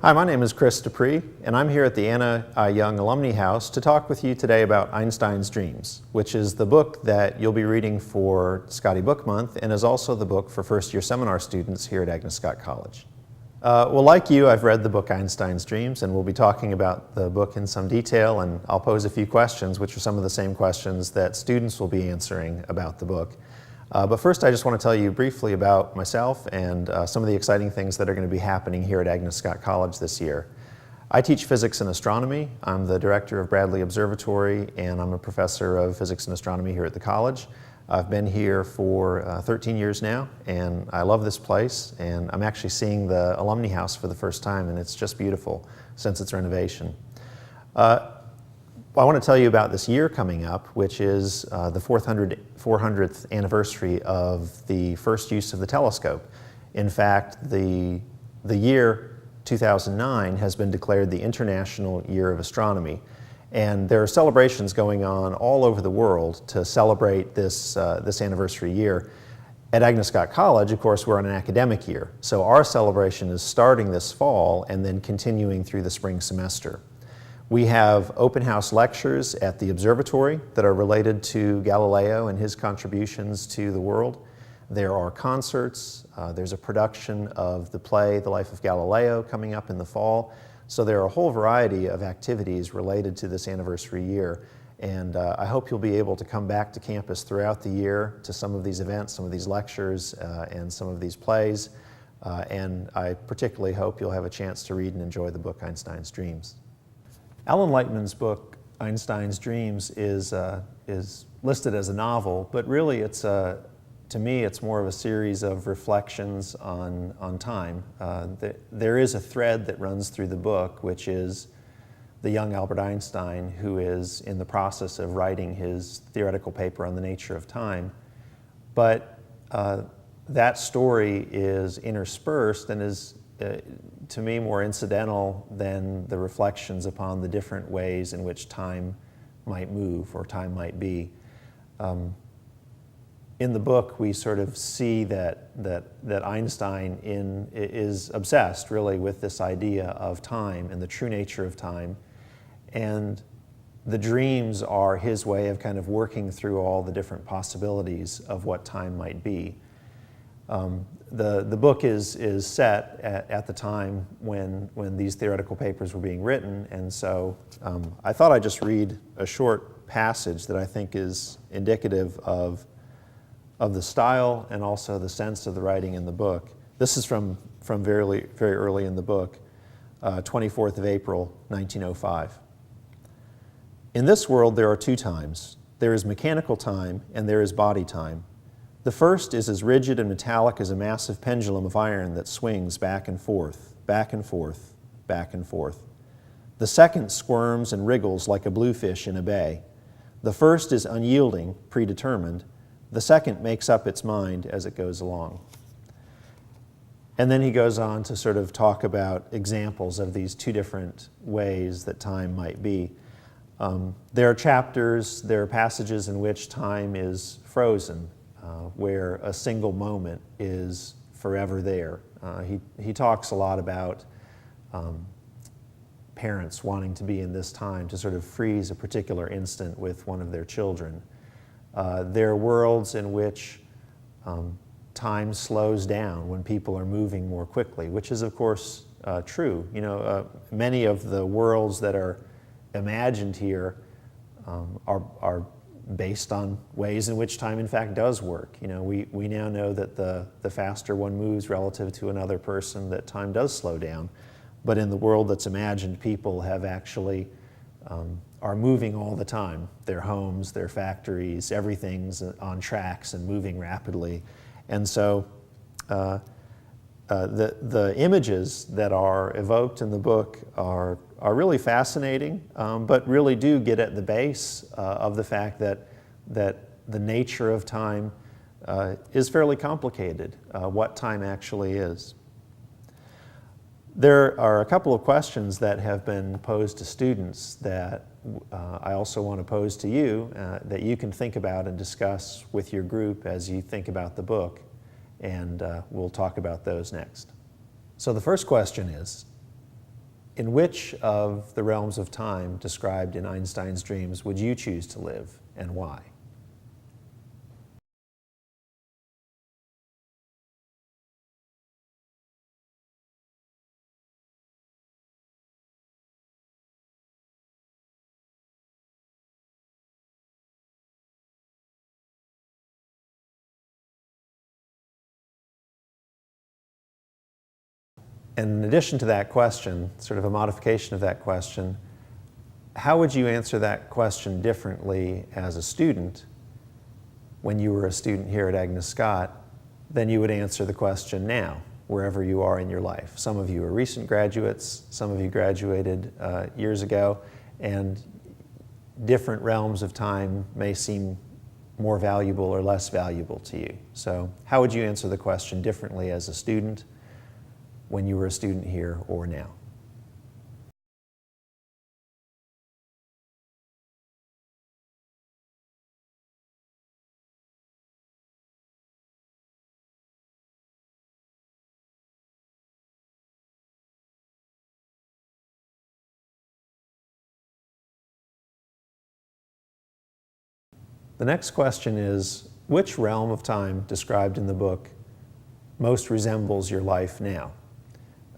Hi, my name is Chris Dupree, and I'm here at the Anna I. Young Alumni House to talk with you today about Einstein's Dreams, which is the book that you'll be reading for Scottie Book Month and is also the book for first-year seminar students here at Agnes College. Well, like you, I've read the book Einstein's Dreams, and we'll be talking about the book in some detail, and I'll pose a few questions, which are some of the same questions that students will be answering about the book. But first, I just want to tell you briefly about myself and some of the exciting things that are going to be happening here at Agnes College this year. I teach physics and astronomy. I'm the director of Bradley Observatory, and I'm a professor of physics and astronomy here at the college. I've been here for 13 years now, and I love this place, and I'm actually seeing the Alumni House for the first time, and it's just beautiful since its renovation. I want to tell you about this year coming up, which is the 400th anniversary of the first use of the telescope. In fact, the year 2009 has been declared the International Year of Astronomy. And there are celebrations going on all over the world to celebrate this anniversary year. At Agnes College, of course, we're on an academic year. So our celebration is starting this fall and then continuing through the spring semester. We have open house lectures at the observatory that are related to Galileo and his contributions to the world. There are concerts. There's a production of the play The Life of Galileo coming up in the fall. So there are a whole variety of activities related to this anniversary year. And I hope you'll be able to come back to campus throughout the year to some of these events, some of these lectures, and some of these plays. And I particularly hope you'll have a chance to read and enjoy the book Einstein's Dreams. Alan Lightman's book, Einstein's Dreams, is listed as a novel, but really to me it's more of a series of reflections on time. There is a thread that runs through the book, which is the young Albert Einstein, who is in the process of writing his theoretical paper on the nature of time. But that story is interspersed and is to me more incidental than the reflections upon the different ways in which time might move or time might be. In the book, we sort of see that Einstein is obsessed really with this idea of time and the true nature of time, and the dreams are his way of kind of working through all the different possibilities of what time might be. The book is set at the time when these theoretical papers were being written, and so I thought I'd just read a short passage that I think is indicative of the style and also the sense of the writing in the book. This is from very early in the book, 24th of April, 1905. In this world there are two times. There is mechanical time and there is body time. The first is as rigid and metallic as a massive pendulum of iron that swings back and forth, back and forth, back and forth. The second squirms and wriggles like a bluefish in a bay. The first is unyielding, predetermined. The second makes up its mind as it goes along. And then he goes on to sort of talk about examples of these two different ways that time might be. There are chapters, there are passages in which time is frozen, where a single moment is forever there. He talks a lot about parents wanting to be in this time to sort of freeze a particular instant with one of their children. There are worlds in which time slows down when people are moving more quickly, which is of course true. You know, many of the worlds that are imagined here are based on ways in which time in fact does work. You know, we now know that the faster one moves relative to another person, that time does slow down. But in the world that's imagined, people have actually are moving all the time. Their homes, their factories, everything's on tracks and moving rapidly. And so the images that are evoked in the book are really fascinating, but really do get at the base of the fact that the nature of time is fairly complicated, what time actually is. There are a couple of questions that have been posed to students that I also want to pose to you that you can think about and discuss with your group as you think about the book, and we'll talk about those next. So the first question is, In which of the realms of time described in Einstein's dreams would you choose to live, and why? And in addition to that question, sort of a modification of that question, how would you answer that question differently as a student when you were a student here at Agnes Scott than you would answer the question now, wherever you are in your life? Some of you are recent graduates, some of you graduated years ago, and different realms of time may seem more valuable or less valuable to you. So how would you answer the question differently as a student when you were a student here or now? The next question is, which realm of time described in the book most resembles your life now?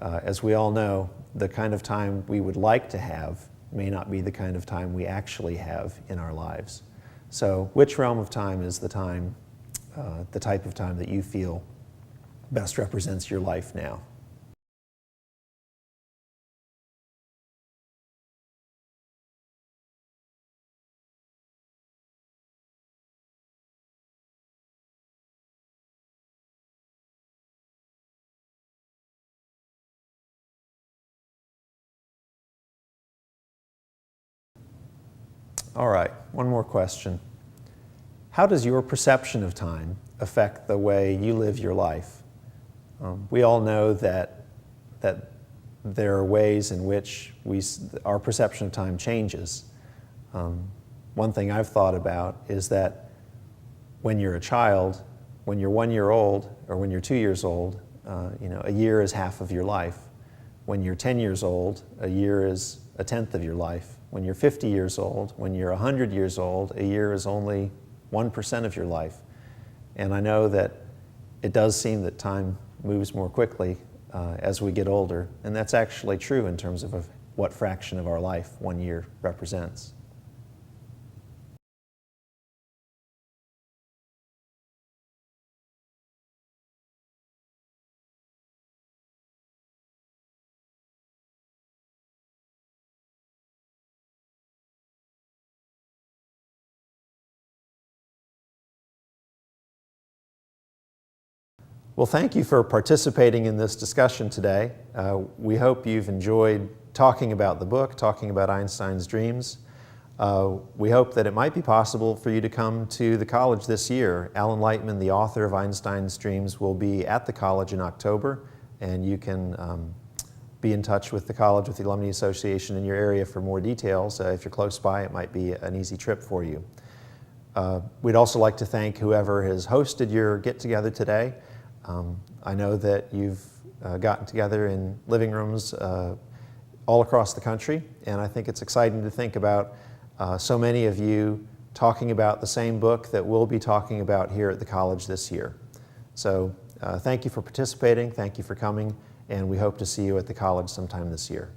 As we all know, the kind of time we would like to have may not be the kind of time we actually have in our lives. So which realm of time is the type of time that you feel best represents your life now? All right, one more question. How does your perception of time affect the way you live your life? We all know that there are ways in which our perception of time changes. One thing I've thought about is that when you're a child, when you're 1 year old or when you're 2 years old, a year is half of your life. When you're 10 years old, a year is a tenth of your life. When you're 50 years old, when you're 100 years old, a year is only 1% of your life. And I know that it does seem that time moves more quickly as we get older, and that's actually true in terms of what fraction of our life 1 year represents. Well, thank you for participating in this discussion today. We hope you've enjoyed talking about the book, talking about Einstein's dreams. We hope that it might be possible for you to come to the college this year. Alan Lightman, the author of Einstein's dreams, will be at the college in October, and you can be in touch with the college, with the Alumni Association in your area for more details. If you're close by, it might be an easy trip for you. We'd also like to thank whoever has hosted your get-together today. I know that you've gotten together in living rooms all across the country, and I think it's exciting to think about so many of you talking about the same book that we'll be talking about here at the college this year. So thank you for participating, thank you for coming, and we hope to see you at the college sometime this year.